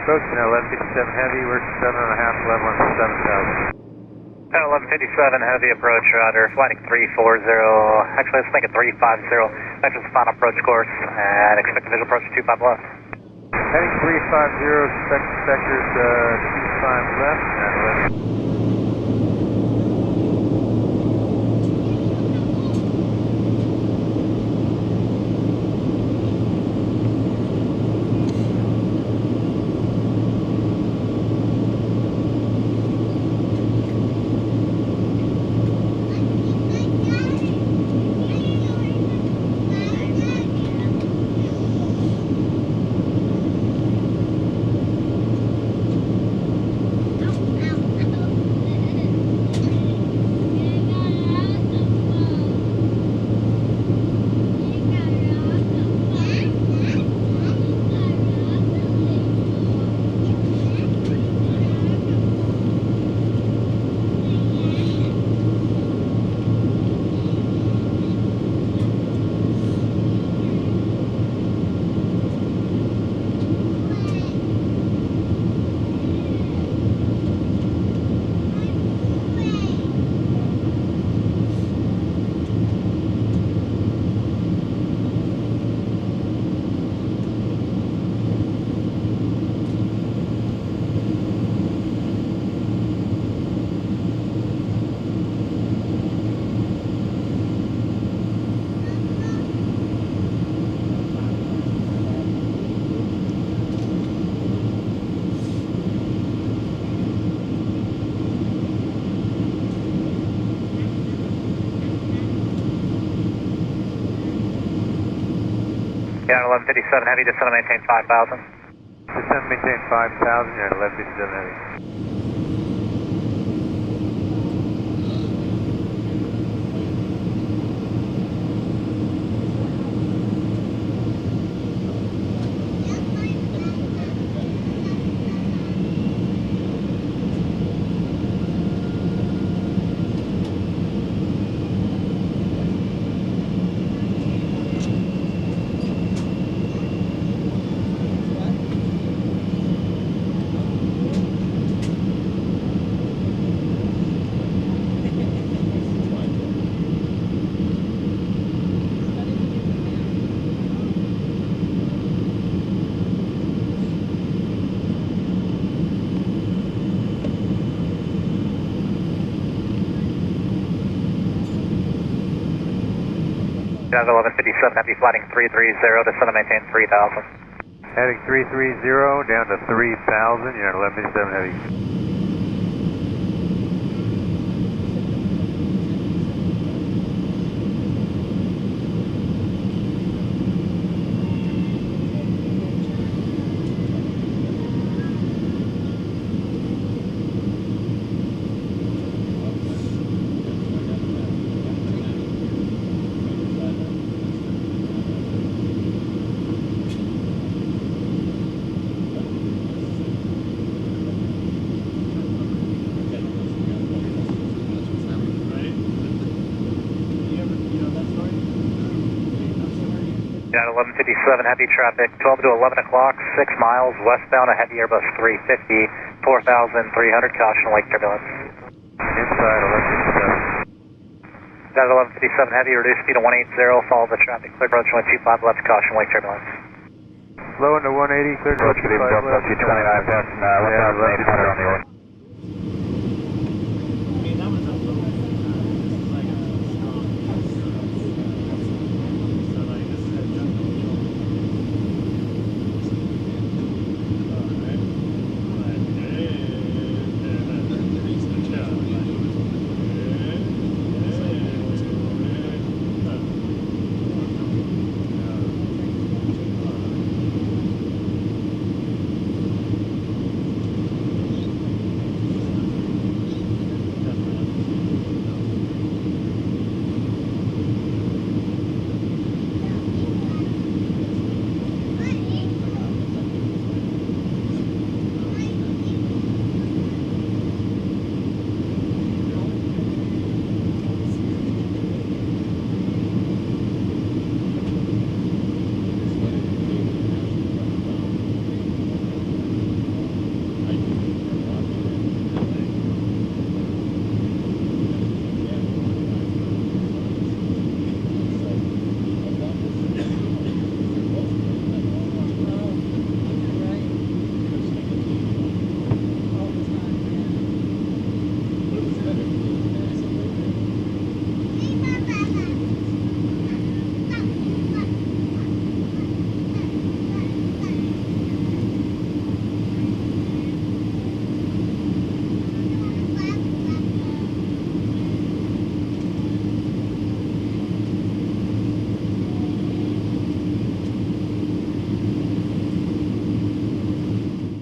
Approaching at 1157 Heavy, we're 7.5 level on 7,000. 1157 Heavy approach, Roger, flighting 340, actually let's make it 350, that's the final approach course, and expect visual approach 25 left. Heading 350, expect sectors 25 left, and 11. Yeah, 1157 Heavy, descend and maintain 5,000. Descend and maintain 5,000, you're at 1157 Heavy. United 1157 Heavy, flighting 330, descend and maintain 3,000. Heading 330, down to 3,000, you're at 1157 Heavy. United 1157 Heavy, traffic 12 to 11 o'clock, 6 miles westbound, a Heavy Airbus 350, 4,300, caution lake turbulence. Inside 1157. United 1157 Heavy, reduce speed to 180, follow the traffic, clear approach 125 left, caution lake turbulence. Slow into 180, clear approach 125 left. 29 passing 1,800 on the order.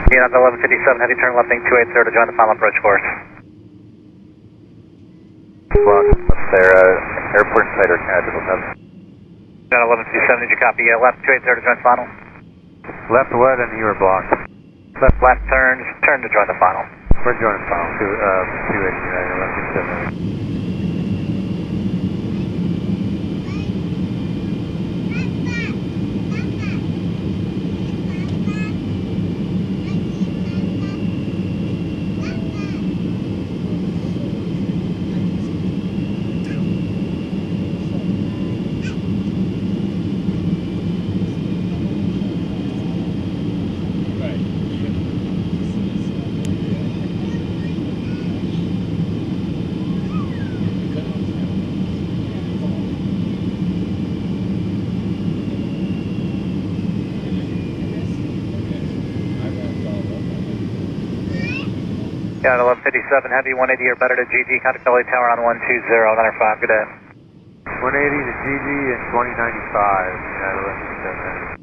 United 1157 Heavy, turn left wing 280 to join the final approach course. Block up there, airport inside or Canada. United 1157, did you copy? Left 280 to join final. Left what and you were blocked? Left turn to join the final. We're joining final, 280 United 1157. United 1157 Heavy, 180 or better to GG, contact LA Tower on 120, 95, good day. 180 to GG and 2095, United 1157 Heavy.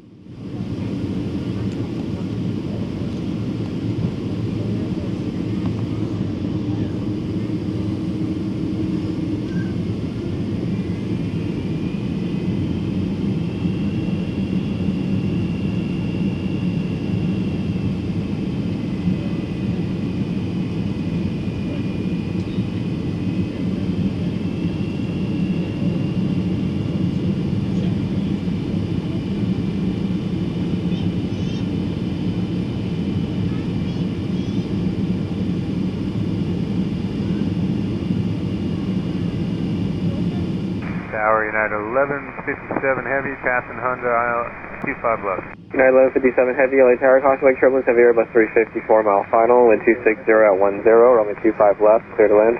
Tower, United 1157 Heavy, passing Honda aisle 25 left. United 1157 Heavy, LA Tower, contact turbulence, Heavy Airbus 350, 4 mile final, wind 260 at 10, runway 25 left, clear to land.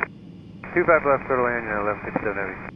25 left, clear to land, United 1157 Heavy.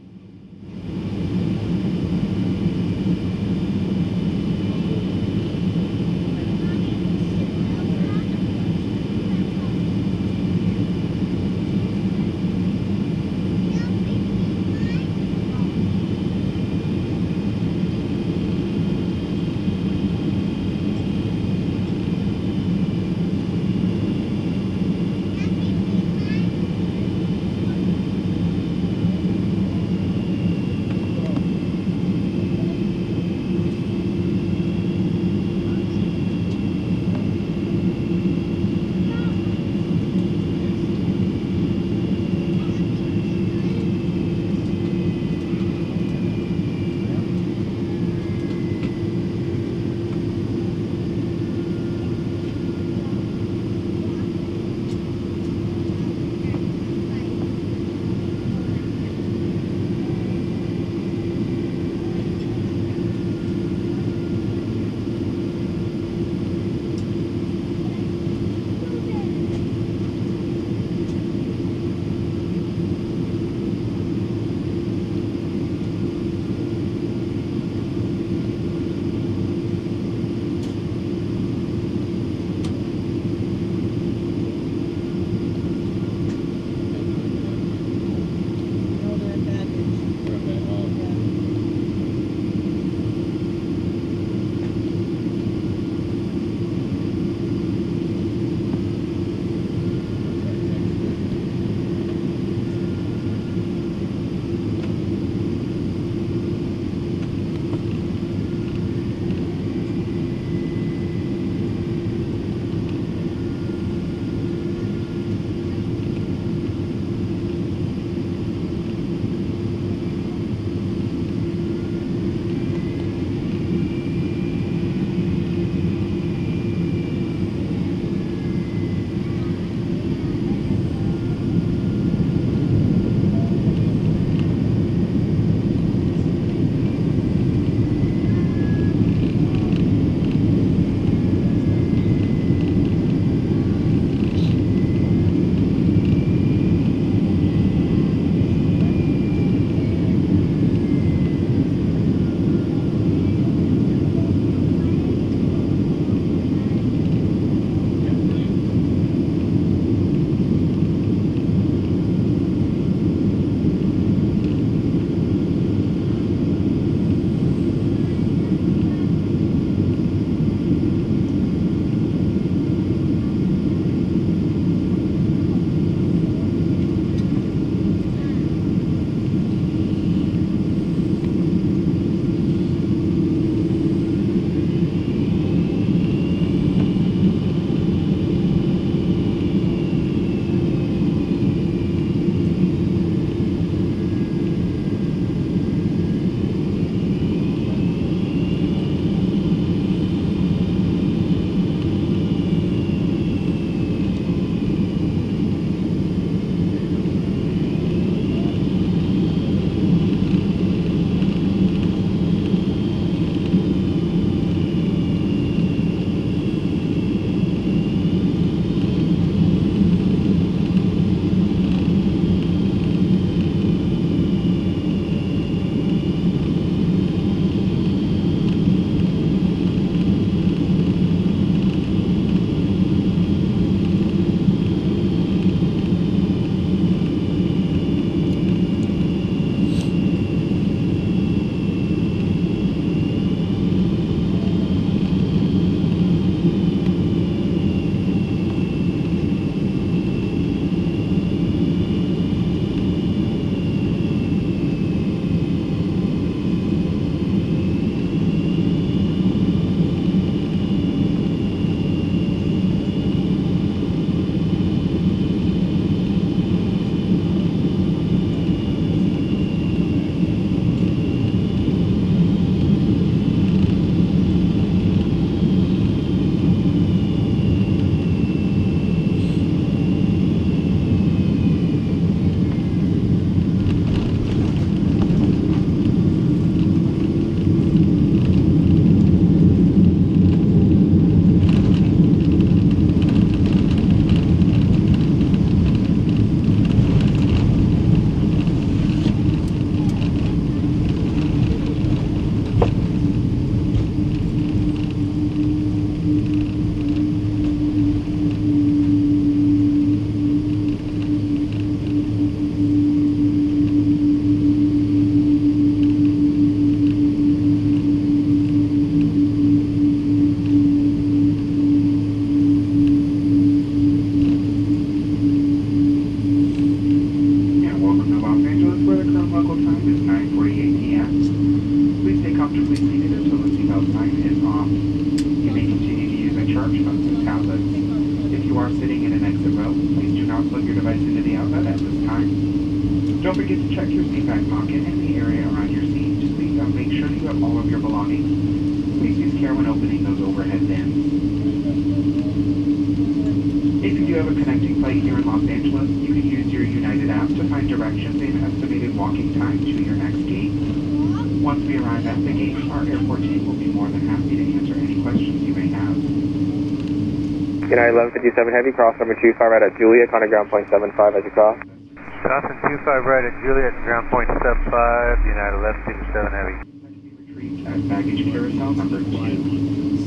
charge phones and tablets. If you are sitting in an exit row, please do not plug your device into the outlet at this time. Don't forget to check your seat back pocket and the area around your seat to make sure you have all of your belongings. Please use care when opening those overhead bins. If you do have a connecting flight here in Los Angeles, you can use your United app to find directions and estimated walking time to your next gate. Once we arrive at the gate, our airport team will be more than happy to answer any questions you may have. United 1157 Heavy, cross number 25 right at Juliet, contact ground point 75 as you cross. Crossing 25 right at Juliet, ground point 75, United 1157 Heavy. Retrieved at baggage carousel number 2.